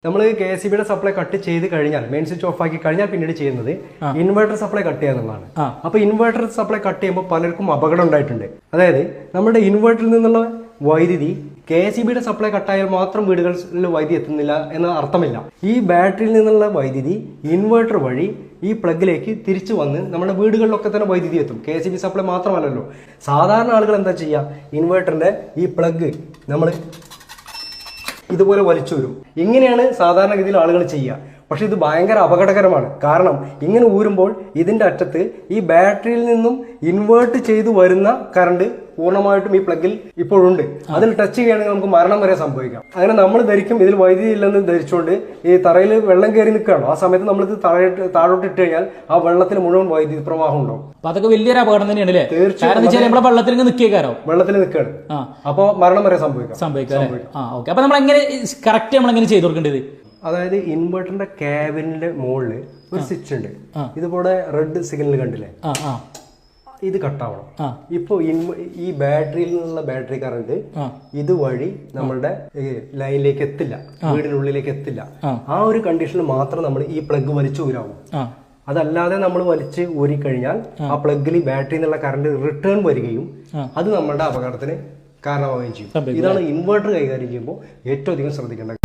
നമ്മൾ KCB supply cut ചെയ്ത് കഴിഞ്ഞാൽ മെയിൻ സ്വിച്ച് ഓഫ് ആക്കി കഴിഞ്ഞാൽ പിന്നീട് ചെയ്യുന്നത് ഇൻവെർട്ടർ സപ്ലൈ കട്ട് ചെയ്യാന്നുള്ളതാണ്. അപ്പൊ ഇൻവെർട്ടർ സപ്ലൈ കട്ട് ചെയ്യുമ്പോൾ പലർക്കും അപകടം ഉണ്ടായിട്ടുണ്ട്. അതായത് നമ്മുടെ ഇൻവെർട്ടറിൽ നിന്നുള്ള വൈദ്യുതി KCB സപ്ലൈ കട്ടായാൽ മാത്രം വീടുകളിൽ വൈദ്യുതി എത്തുന്നില്ല എന്ന അർത്ഥമില്ല. ഈ ബാറ്ററിയിൽ നിന്നുള്ള വൈദ്യുതി ഇൻവെർട്ടർ വഴി ഈ പ്ലഗിലേക്ക് തിരിച്ചു വന്ന് നമ്മുടെ വീടുകളിലൊക്കെ തന്നെ വൈദ്യുതി എത്തും. KCB സപ്ലൈ മാത്രമല്ലല്ലോ. സാധാരണ ആളുകൾ എന്താ ചെയ്യുക, ഇൻവെർട്ടറിന്റെ ഈ പ്ലഗ് നമ്മൾ ഇതുപോലെ വലിച്ചു വരും. ഇങ്ങനെയാണ് സാധാരണഗതിയിൽ ആളുകൾ ചെയ്യുക. പക്ഷെ ഇത് ഭയങ്കര അപകടകരമാണ്. കാരണം ഇങ്ങനെ ഊരുമ്പോൾ ഇതിന്റെ അറ്റത്ത് ഈ ബാറ്ററിയിൽ നിന്നും ഇൻവേർട്ട് ചെയ്തു വരുന്ന കറണ്ട് പൂർണ്ണമായിട്ടും ഈ പ്ലഗിൽ ഇപ്പോഴുണ്ട്. അതിൽ ടച്ച് ചെയ്യുകയാണെങ്കിൽ നമുക്ക് മരണം വരെ സംഭവിക്കാം. അങ്ങനെ നമ്മൾ ധരിക്കും ഇതിൽ വൈദ്യുതി ഇല്ലെന്ന് ധരിച്ചുകൊണ്ട് ഈ തറയിൽ വെള്ളം കയറി നിൽക്കുകയാണോ, ആ സമയത്ത് നമ്മളിത് താഴോട്ട് ഇട്ട് കഴിഞ്ഞാൽ ആ വെള്ളത്തിൽ മുഴുവൻ വൈദ്യുതി പ്രവാഹം ഉണ്ടാവും. അതൊക്കെ വലിയൊരു അപകടം തന്നെയാണ്. തീർച്ചയായും വെള്ളത്തിൽ നിൽക്കുകയാണ്. അപ്പൊ മരണം വരെ സംഭവിക്കാം. അപ്പൊ നമ്മൾ എങ്ങനെ കറക്റ്റ് നമ്മൾ എങ്ങനെ ചെയ്തു കൊടുക്കേണ്ടത്? അതായത് ഇൻവെർട്ടറിന്റെ ക്യാബിനിന്റെ മുകളിൽ ഒരു സ്വിച്ച് ഉണ്ട്. ഇതുപോലെ റെഡ് സിഗ്നൽ കണ്ടില്ലേ, ഇത് കട്ടാവണം. ഇപ്പൊ ഈ ബാറ്ററിയിൽ നിന്നുള്ള ബാറ്ററി കറണ്ട് ഇതുവഴി നമ്മളുടെ ലൈനിലേക്ക് എത്തില്ല, വീടിനുള്ളിലേക്ക് എത്തില്ല. ആ ഒരു കണ്ടീഷനിൽ മാത്രം നമ്മൾ ഈ പ്ലഗ് വലിച്ചു ഊരാവും. അതല്ലാതെ നമ്മൾ വലിച്ച് ഊരിക്കഴിഞ്ഞാൽ ആ പ്ലഗിൽ ബാറ്ററി എന്നുള്ള കറണ്ട് റിട്ടേൺ വരികയും അത് നമ്മളുടെ അപകടത്തിന് കാരണമാവുകയും ചെയ്യും. ഇതാണ് ഇൻവെർട്ടർ കൈകാര്യം ചെയ്യുമ്പോൾ ഏറ്റവും അധികം ശ്രദ്ധിക്കേണ്ട